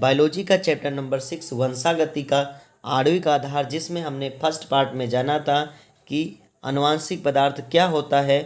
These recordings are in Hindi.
बायोलॉजी का चैप्टर नंबर 6 वंशागति का आणविक आधार, जिसमें हमने फर्स्ट पार्ट में जाना था कि आनुवांशिक पदार्थ क्या होता है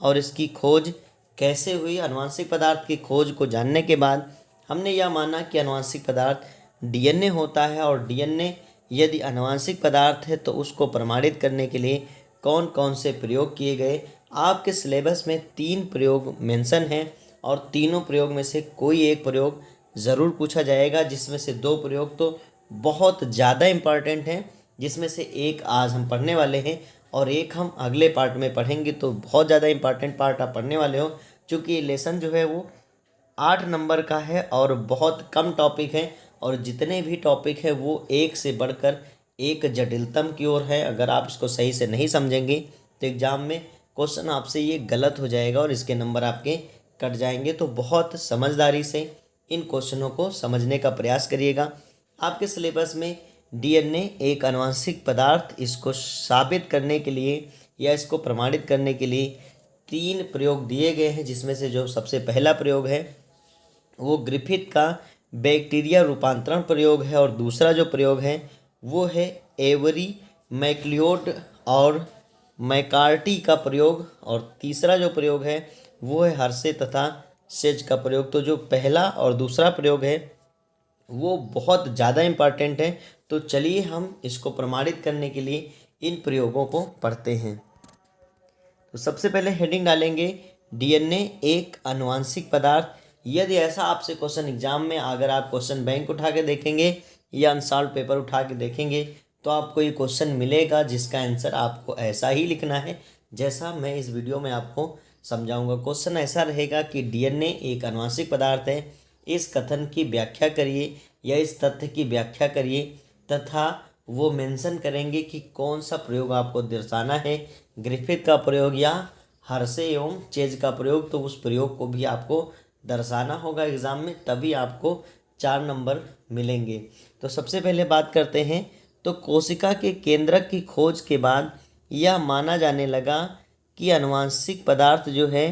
और इसकी खोज कैसे हुई। आनुवांशिक पदार्थ की खोज को जानने के बाद हमने यह माना कि आनुवांशिक पदार्थ डीएनए होता है और डीएनए यदि आनुवांशिक पदार्थ है तो उसको प्रमाणित करने के लिए कौन कौन से प्रयोग किए गए। आपके सिलेबस में 3 प्रयोग मेंशन हैं और तीनों प्रयोग में से कोई एक प्रयोग ज़रूर पूछा जाएगा, जिसमें से 2 प्रयोग तो बहुत ज़्यादा इम्पॉर्टेंट हैं, जिसमें से एक आज हम पढ़ने वाले हैं और एक हम अगले पार्ट में पढ़ेंगे। तो बहुत ज़्यादा इम्पॉर्टेंट पार्ट आप पढ़ने वाले हो, क्योंकि ये लेसन जो है वो 8 नंबर का है और बहुत कम टॉपिक है और जितने भी टॉपिक हैं वो एक से बढ़कर एक जटिलतम की ओर है। अगर आप इसको सही से नहीं समझेंगे तो एग्ज़ाम में क्वेश्चन आपसे ये गलत हो जाएगा और इसके नंबर आपके कट जाएंगे। तो बहुत समझदारी से इन क्वेश्चनों को समझने का प्रयास करिएगा। आपके सिलेबस में डीएनए एक आनुवंशिक पदार्थ, इसको साबित करने के लिए या इसको प्रमाणित करने के लिए 3 प्रयोग दिए गए हैं, जिसमें से जो सबसे पहला प्रयोग है वो ग्रिफिथ का बैक्टीरिया रूपांतरण प्रयोग है और दूसरा जो प्रयोग है वो है एवरी, मैक्लियोड और मैकार्टी का प्रयोग और तीसरा जो प्रयोग है वो है हर्शे तथा सेज का प्रयोग। तो जो पहला और दूसरा प्रयोग है वो बहुत ज़्यादा इम्पॉर्टेंट है। तो चलिए हम इसको प्रमाणित करने के लिए इन प्रयोगों को पढ़ते हैं। तो सबसे पहले हेडिंग डालेंगे डीएनए एक आनुवंशिक पदार्थ। यदि ऐसा आपसे क्वेश्चन एग्जाम में, अगर आप क्वेश्चन बैंक उठा के देखेंगे या अनसॉल्व पेपर उठा के देखेंगे तो आपको ये क्वेश्चन मिलेगा जिसका आंसर आपको ऐसा ही लिखना है जैसा मैं इस वीडियो में आपको समझाऊंगा। क्वेश्चन ऐसा रहेगा कि डीएनए एक आनुवंशिक पदार्थ है, इस कथन की व्याख्या करिए या इस तथ्य की व्याख्या करिए तथा वो मेंशन करेंगे कि कौन सा प्रयोग आपको दर्शाना है, ग्रिफिथ का प्रयोग या हर्शे एवं चेज का प्रयोग। तो उस प्रयोग को भी आपको दर्शाना होगा एग्ज़ाम में, तभी आपको 4 नंबर मिलेंगे। तो सबसे पहले बात करते हैं। तो कोशिका के केंद्रक की खोज के बाद यह माना जाने लगा कि आनुवंशिक पदार्थ जो है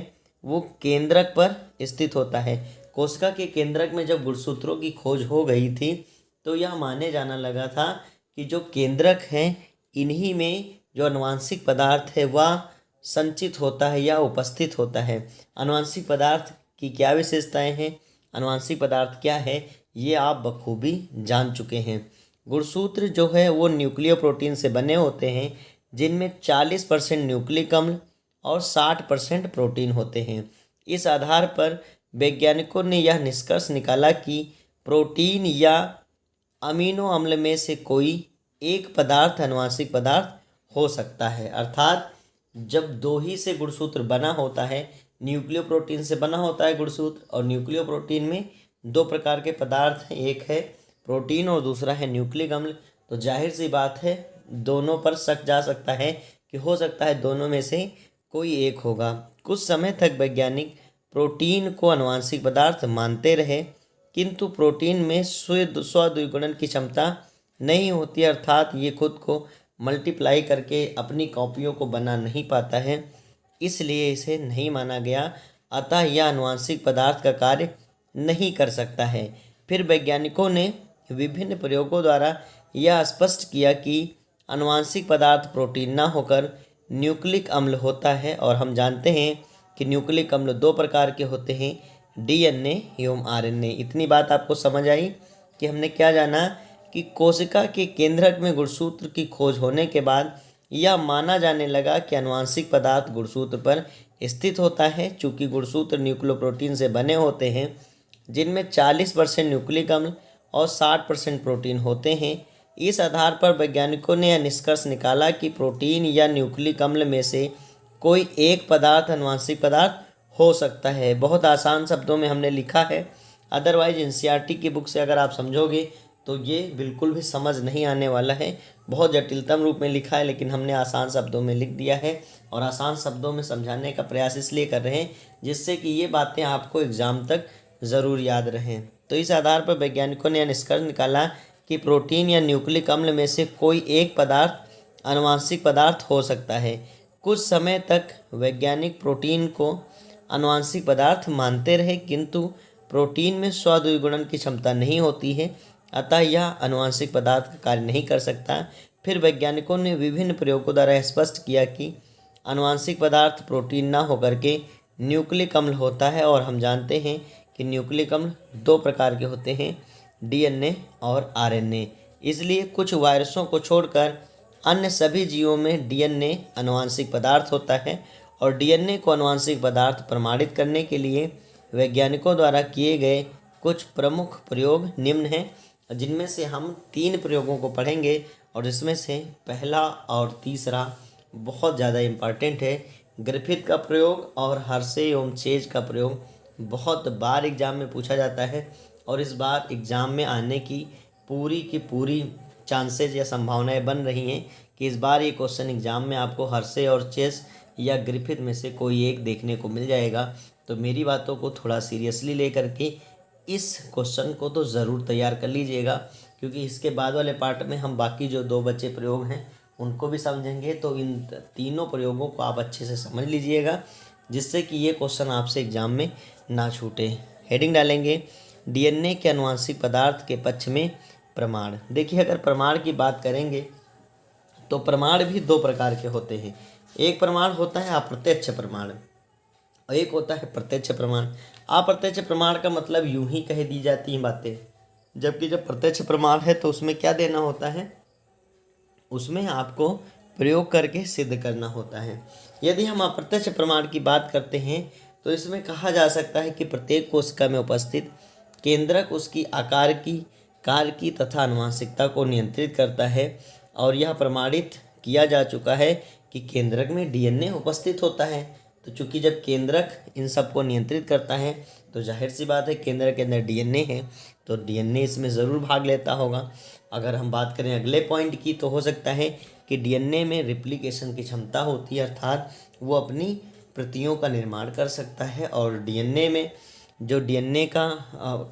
वो केंद्रक पर स्थित होता है। कोशिका के केंद्रक में जब गुणसूत्रों की खोज हो गई थी तो यह माने जाना लगा था कि जो केंद्रक हैं इन्हीं में जो आनुवंशिक पदार्थ है वह संचित होता है या उपस्थित होता है। आनुवंशिक पदार्थ की क्या विशेषताएं हैं, आनुवंशिक पदार्थ क्या है, ये आप बखूबी जान चुके हैं। गुणसूत्र जो है वो न्यूक्लियो प्रोटीन से बने होते हैं, जिनमें 40% न्यूक्लिक अम्ल और 60% प्रोटीन होते हैं। इस आधार पर वैज्ञानिकों ने यह निष्कर्ष निकाला कि प्रोटीन या अमीनो अम्ल में से कोई एक पदार्थ आनुवंशिक पदार्थ हो सकता है। अर्थात जब 2 ही से गुणसूत्र बना होता है, न्यूक्लियो प्रोटीन से बना होता है गुणसूत्र और न्यूक्लियो प्रोटीन में 2 प्रकार के पदार्थ हैं, एक है प्रोटीन और दूसरा है न्यूक्लिक अम्ल। तो जाहिर सी बात है दोनों पर शक जा सकता है कि हो सकता है दोनों में से कोई एक होगा। कुछ समय तक वैज्ञानिक प्रोटीन को आनुवंशिक पदार्थ मानते रहे, किंतु प्रोटीन में स्व-द्विगुणन की क्षमता नहीं होती, अर्थात ये खुद को मल्टीप्लाई करके अपनी कॉपियों को बना नहीं पाता है, इसलिए इसे नहीं माना गया। अतः यह आनुवंशिक पदार्थ का कार्य नहीं कर सकता है। फिर वैज्ञानिकों ने विभिन्न प्रयोगों द्वारा यह स्पष्ट किया कि आनुवंशिक पदार्थ प्रोटीन ना होकर न्यूक्लिक अम्ल होता है और हम जानते हैं कि न्यूक्लिक अम्ल 2 प्रकार के होते हैं, डीएनए एवं आरएनए। इतनी बात आपको समझ आई कि हमने क्या जाना कि कोशिका के केंद्रक में गुणसूत्र की खोज होने के बाद यह माना जाने लगा कि आनुवंशिक पदार्थ गुणसूत्र पर स्थित होता है। चूँकि गुणसूत्र न्यूक्लियोप्रोटीन से बने होते हैं, जिनमें 40% न्यूक्लिक अम्ल और 60% प्रोटीन होते हैं। इस आधार पर वैज्ञानिकों ने यह निष्कर्ष निकाला कि प्रोटीन या न्यूक्लिक अम्ल में से कोई एक पदार्थ आनुवंशिक पदार्थ हो सकता है। बहुत आसान शब्दों में हमने लिखा है, अदरवाइज एनसीईआरटी की बुक से अगर आप समझोगे तो ये बिल्कुल भी समझ नहीं आने वाला है। बहुत जटिलतम रूप में लिखा है, लेकिन हमने आसान शब्दों में लिख दिया है और आसान शब्दों में समझाने का प्रयास इसलिए कर रहे हैं जिससे कि ये बातें आपको एग्ज़ाम तक ज़रूर याद रहें। तो इस आधार पर वैज्ञानिकों ने यह निष्कर्ष निकाला कि प्रोटीन या न्यूक्लिक अम्ल में से कोई एक पदार्थ आनुवंशिक पदार्थ हो सकता है। कुछ समय तक वैज्ञानिक प्रोटीन को आनुवंशिक पदार्थ मानते रहे, किंतु प्रोटीन में स्व-द्विगुणन की क्षमता नहीं होती है, अतः यह आनुवंशिक पदार्थ का कार्य नहीं कर सकता। फिर वैज्ञानिकों ने विभिन्न प्रयोगों द्वारा स्पष्ट किया कि आनुवंशिक पदार्थ प्रोटीन न होकर के न्यूक्लिक अम्ल होता है, और हम जानते हैं कि न्यूक्लिक अम्ल दो प्रकार के होते हैं, डीएनए और आरएनए। इसलिए कुछ वायरसों को छोड़कर अन्य सभी जीवों में डीएनए आनुवंशिक पदार्थ होता है, और डीएनए को आनुवंशिक पदार्थ प्रमाणित करने के लिए वैज्ञानिकों द्वारा किए गए कुछ प्रमुख प्रयोग निम्न हैं, जिनमें से हम 3 प्रयोगों को पढ़ेंगे, और इसमें से पहला और तीसरा बहुत ज़्यादा इम्पॉर्टेंट है। ग्रिफिथ का प्रयोग और हर्शे एवं चेज का प्रयोग बहुत बार एग्जाम में पूछा जाता है, और इस बार एग्ज़ाम में आने की पूरी चांसेज या संभावनाएं बन रही हैं कि इस बार ये क्वेश्चन एग्ज़ाम में आपको हर्शे और चेज या ग्रिफिथ में से कोई एक देखने को मिल जाएगा। तो मेरी बातों को थोड़ा सीरियसली लेकर के इस क्वेश्चन को तो ज़रूर तैयार कर लीजिएगा, क्योंकि इसके बाद वाले पार्ट में हम बाकी जो 2 बचे प्रयोग हैं उनको भी समझेंगे। तो इन तीनों प्रयोगों को आप अच्छे से समझ लीजिएगा, जिससे कि ये क्वेश्चन आपसे एग्जाम में ना छूटे। हेडिंग डालेंगे, डीएनए के आनुवंशिक पदार्थ के पक्ष में प्रमाण। देखिए, अगर प्रमाण की बात करेंगे तो प्रमाण भी 2 प्रकार के होते हैं। एक प्रमाण होता है अप्रत्यक्ष प्रमाण और एक होता है प्रत्यक्ष प्रमाण। अप्रत्यक्ष प्रमाण का मतलब यूं ही कह दी जाती हैं बातें, जबकि जब प्रत्यक्ष प्रमाण है तो उसमें क्या देना होता है, उसमें आपको प्रयोग करके सिद्ध करना होता है। यदि हम अप्रत्यक्ष प्रमाण की बात करते हैं तो इसमें कहा जा सकता है कि प्रत्येक कोशिका में उपस्थित केंद्रक उसकी आकार की, कार्य की तथा आनुवंशिकता को नियंत्रित करता है, और यह प्रमाणित किया जा चुका है कि केंद्रक में डीएनए उपस्थित होता है। तो चूंकि जब केंद्रक इन सब को नियंत्रित करता है तो जाहिर सी बात है केंद्रक के अंदर डीएनए है, तो डीएनए इसमें ज़रूर भाग लेता होगा। अगर हम बात करें अगले पॉइंट की, तो हो सकता है कि डीएनए में रिप्लिकेशन की क्षमता होती है, अर्थात वो अपनी प्रतियों का निर्माण कर सकता है, और डीएनए में जो डीएनए का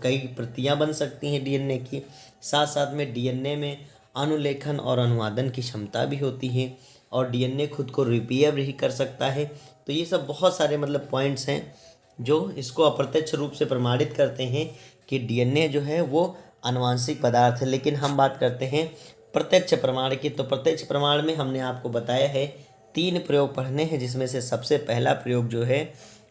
कई प्रतियां बन सकती हैं डीएनए की, साथ साथ में डीएनए में अनुलेखन और अनुवादन की क्षमता भी होती है, और डीएनए खुद को रिपेयर भी कर सकता है। तो ये सब बहुत सारे पॉइंट्स हैं जो इसको अप्रत्यक्ष रूप से प्रमाणित करते हैं कि डीएनए जो है वो आनुवंशिक पदार्थ है। लेकिन हम बात करते हैं प्रत्यक्ष प्रमाण की। तो प्रत्यक्ष प्रमाण में हमने आपको बताया है 3 प्रयोग पढ़ने हैं, जिसमें से सबसे पहला प्रयोग जो है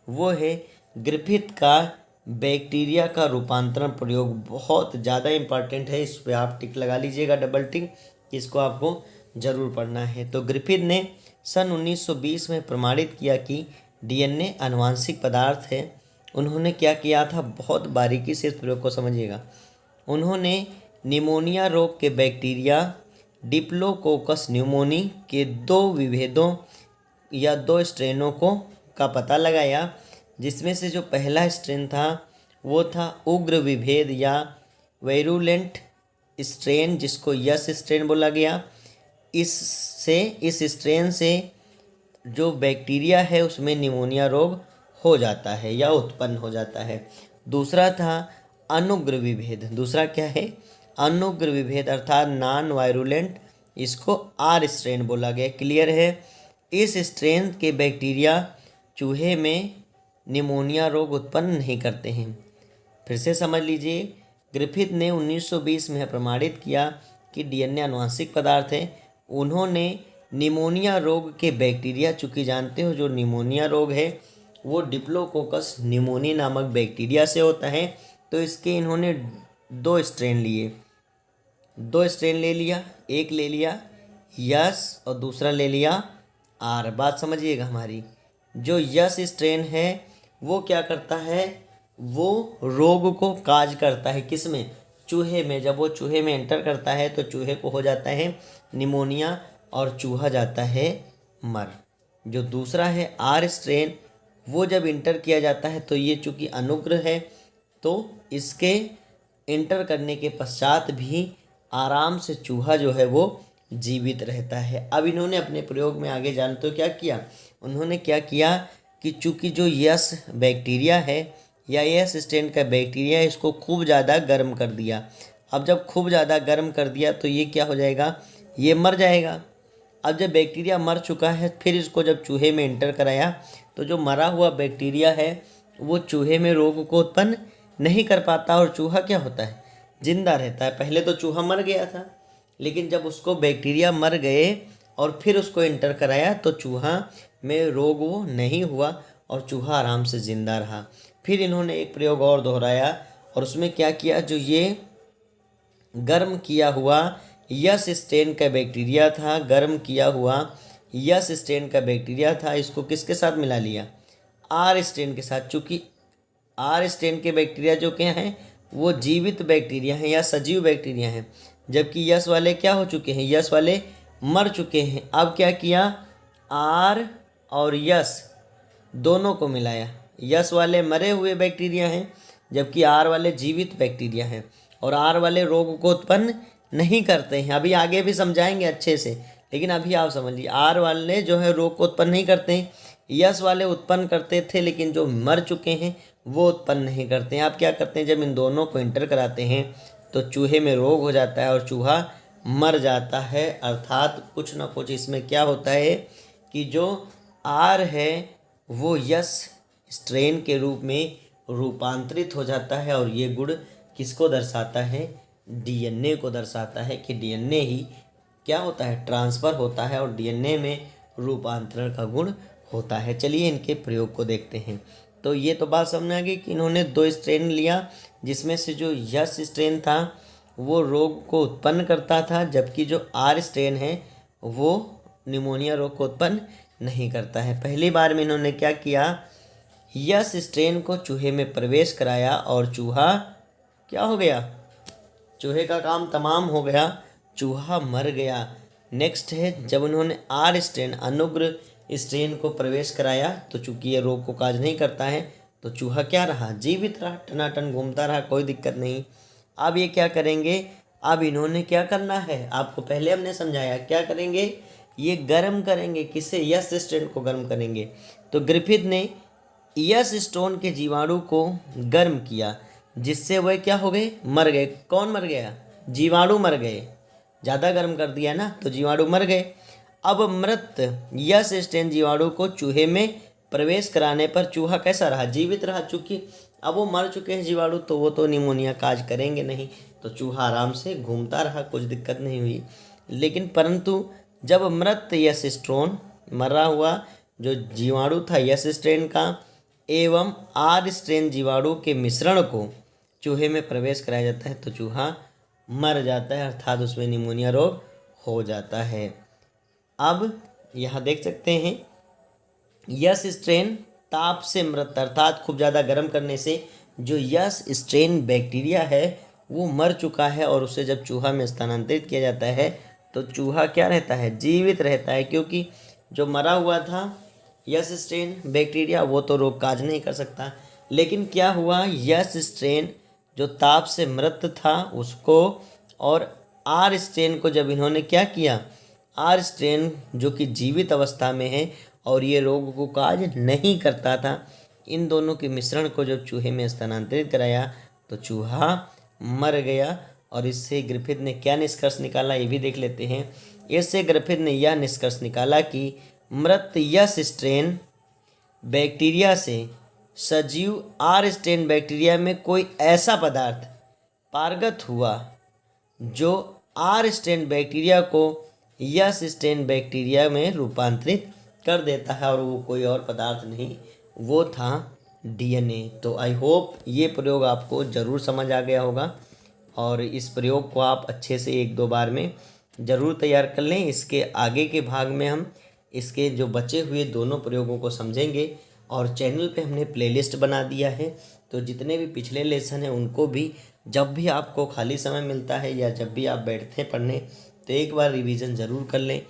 वो है ग्रिफिथ का बैक्टीरिया का रूपांतरण प्रयोग। बहुत ज़्यादा इम्पॉर्टेंट है, इस पर आप टिक लगा लीजिएगा, डबल टिक, इसको आपको ज़रूर पढ़ना है। तो ग्रिफिथ ने सन 1920 में प्रमाणित किया कि डीएनए आनुवंशिक पदार्थ है। उन्होंने क्या किया था, बहुत बारीकी से इस प्रयोग को समझिएगा। उन्होंने निमोनिया रोग के बैक्टीरिया डिप्लोकोकस न्यूमोनी के 2 विभेदों या 2 स्ट्रेनों का पता लगाया, जिसमें से जो पहला स्ट्रेन था वो था उग्र विभेद या वैरुलेंट स्ट्रेन, जिसको यस स्ट्रेन बोला गया। इस स्ट्रेन से जो बैक्टीरिया है उसमें निमोनिया रोग हो जाता है या उत्पन्न हो जाता है। दूसरा था अनुग्र विभेद। दूसरा क्या है, अनुग्र विभेद, अर्थात नॉन वायरुलेंट, इसको आर स्ट्रेन बोला गया। क्लियर है। इस स्ट्रेन के बैक्टीरिया चूहे में निमोनिया रोग उत्पन्न नहीं करते हैं। फिर से समझ लीजिए, ग्रिफिथ ने 1920 में प्रमाणित किया कि डीएनए आनुवंशिक पदार्थ है। उन्होंने निमोनिया रोग के बैक्टीरिया, चूँकि जानते हो जो निमोनिया रोग है वो डिप्लोकोकस निमोनी नामक बैक्टीरिया से होता है, तो इसके इन्होंने 2 स्ट्रेन लिए। 2 स्ट्रेन ले लिया, एक ले लिया यस और दूसरा ले लिया आर। बात समझिएगा हमारी। जो यस स्ट्रेन है वो क्या करता है, वो रोग को काज करता है, किसमें, चूहे में। जब वो चूहे में एंटर करता है तो चूहे को हो जाता है निमोनिया और चूहा जाता है मर। जो दूसरा है आर स्ट्रेन, वो जब इंटर किया जाता है तो ये चूँकि अनुग्र है, तो इसके इंटर करने के पश्चात भी आराम से चूहा जो है वो जीवित रहता है। अब इन्होंने अपने प्रयोग में आगे जानते हो क्या किया, उन्होंने क्या किया कि चूँकि जो यस बैक्टीरिया है या यस स्ट्रेन का बैक्टीरिया है, इसको खूब ज़्यादा गर्म कर दिया। अब जब खूब ज़्यादा गर्म कर दिया तो ये क्या हो जाएगा, ये मर जाएगा। अब जब बैक्टीरिया मर चुका है, फिर इसको जब चूहे में इंटर कराया तो जो मरा हुआ बैक्टीरिया है वो चूहे में रोग को उत्पन्न नहीं कर पाता और चूहा क्या होता है, जिंदा रहता है। पहले तो चूहा मर गया था, लेकिन जब उसको बैक्टीरिया मर गए और फिर उसको इंटर कराया तो चूहा में रोग वो नहीं हुआ और चूहा आराम से ज़िंदा रहा। फिर इन्होंने एक प्रयोग और दोहराया और उसमें क्या किया, जो ये गर्म किया हुआ यस स्ट्रेन का बैक्टीरिया था, गर्म किया हुआ यस स्ट्रेन का बैक्टीरिया था, इसको किसके साथ मिला लिया, आर स्ट्रेन के साथ। चूँकि आर स्ट्रेन के बैक्टीरिया जो क्या हैं वो जीवित बैक्टीरिया हैं या सजीव बैक्टीरिया हैं, जबकि यस वाले क्या हो चुके हैं, यस वाले मर चुके हैं। अब क्या किया, आर और यस दोनों को मिलाया। यस वाले मरे हुए बैक्टीरिया हैं जबकि आर वाले जीवित बैक्टीरिया हैं, और आर वाले रोग को उत्पन्न नहीं करते हैं। अभी आगे भी समझाएंगे अच्छे से, लेकिन अभी आप समझ लीजिए, आर वाले जो है रोग को उत्पन्न नहीं करते हैं, यस वाले उत्पन्न करते थे, लेकिन जो मर चुके हैं वो उत्पन्न नहीं करते हैं। आप क्या करते हैं, जब इन दोनों को इंटर कराते हैं तो चूहे में रोग हो जाता है और चूहा मर जाता है। अर्थात कुछ ना कुछ इसमें क्या होता है कि जो आर है वो यस स्ट्रेन के रूप में रूपांतरित हो जाता है, और ये गुण किसको दर्शाता है, डीएनए को दर्शाता है कि डीएनए ही क्या होता है, ट्रांसफ़र होता है और डीएनए में रूपांतरण का गुण होता है। चलिए इनके प्रयोग को देखते हैं। तो ये तो बात समझ आ गई कि इन्होंने 2 स्ट्रेन लिया, जिसमें से जो यस स्ट्रेन था वो रोग को उत्पन्न करता था, जबकि जो आर स्ट्रेन है वो निमोनिया रोग को उत्पन्न नहीं करता है। पहली बार में इन्होंने क्या किया, यस स्ट्रेन को चूहे में प्रवेश कराया और चूहा क्या हो गया, चूहे का काम तमाम हो गया, चूहा मर गया। नेक्स्ट है, जब उन्होंने आर स्ट्रेन अनुग्र स्ट्रेन को प्रवेश कराया तो चूंकि ये रोग को काज नहीं करता है तो चूहा क्या रहा, जीवित रहा, टनाटन घूमता रहा, कोई दिक्कत नहीं। अब ये क्या करेंगे, अब इन्होंने क्या करना है, आपको पहले हमने समझाया, क्या करेंगे, ये गर्म करेंगे। किसे, यस स्ट्रेन को गर्म करेंगे। तो ग्रिफिथ ने यस स्टोन के जीवाणु को गर्म किया, जिससे वह क्या हो गए, मर गए। कौन मर गया, जीवाणु मर गए, ज़्यादा गर्म कर दिया ना तो जीवाणु मर गए। अब मृत यस स्ट्रेन जीवाणु को चूहे में प्रवेश कराने पर चूहा कैसा रहा, जीवित रहा। चूँकि अब वो मर चुके हैं जीवाणु तो वो तो निमोनिया काज करेंगे नहीं, तो चूहा आराम से घूमता रहा, कुछ दिक्कत नहीं हुई। लेकिन परंतु जब मृत यस स्ट्रोन, मरा हुआ जो जीवाणु था यस स्ट्रेन का एवं आर स्ट्रेन जीवाणु के मिश्रण को चूहे में प्रवेश कराया जाता है तो चूहा मर जाता है, अर्थात उसमें निमोनिया रोग हो जाता है। अब यहाँ देख सकते हैं, यस स्ट्रेन ताप से मृत, अर्थात खूब ज़्यादा गर्म करने से जो यस स्ट्रेन बैक्टीरिया है वो मर चुका है, और उसे जब चूहा में स्थानांतरित किया जाता है तो चूहा क्या रहता है, जीवित रहता है। क्योंकि जो मरा हुआ था यस स्ट्रेन बैक्टीरिया वो तो रोग काज नहीं कर सकता, लेकिन क्या हुआ, यस स्ट्रेन जो ताप से मृत था उसको, और आर स्ट्रेन को जब इन्होंने क्या किया, आर स्ट्रेन जो कि जीवित अवस्था में है और ये रोग को काज नहीं करता था, इन दोनों के मिश्रण को जब चूहे में स्थानांतरित कराया तो चूहा मर गया। और इससे ग्रिफिथ ने क्या निष्कर्ष निकाला ये भी देख लेते हैं। इससे ग्रिफिथ ने यह निष्कर्ष निकाला कि मृत यस स्ट्रेन बैक्टीरिया से सजीव आर स्ट्रेन बैक्टीरिया में कोई ऐसा पदार्थ पारगत हुआ जो आर स्ट्रेन बैक्टीरिया को यस स्ट्रेन बैक्टीरिया में रूपांतरित कर देता है, और वो कोई और पदार्थ नहीं, वो था डीएनए। तो आई होप ये प्रयोग आपको ज़रूर समझ आ गया होगा, और इस प्रयोग को आप अच्छे से 1-2 बार में ज़रूर तैयार कर लें। इसके आगे के भाग में हम इसके जो बचे हुए दोनों प्रयोगों को समझेंगे, और चैनल पे हमने प्लेलिस्ट बना दिया है, तो जितने भी पिछले लेसन हैं उनको भी जब भी आपको खाली समय मिलता है या जब भी आप बैठते हैं पढ़ने तो एक बार रिवीजन ज़रूर कर लें,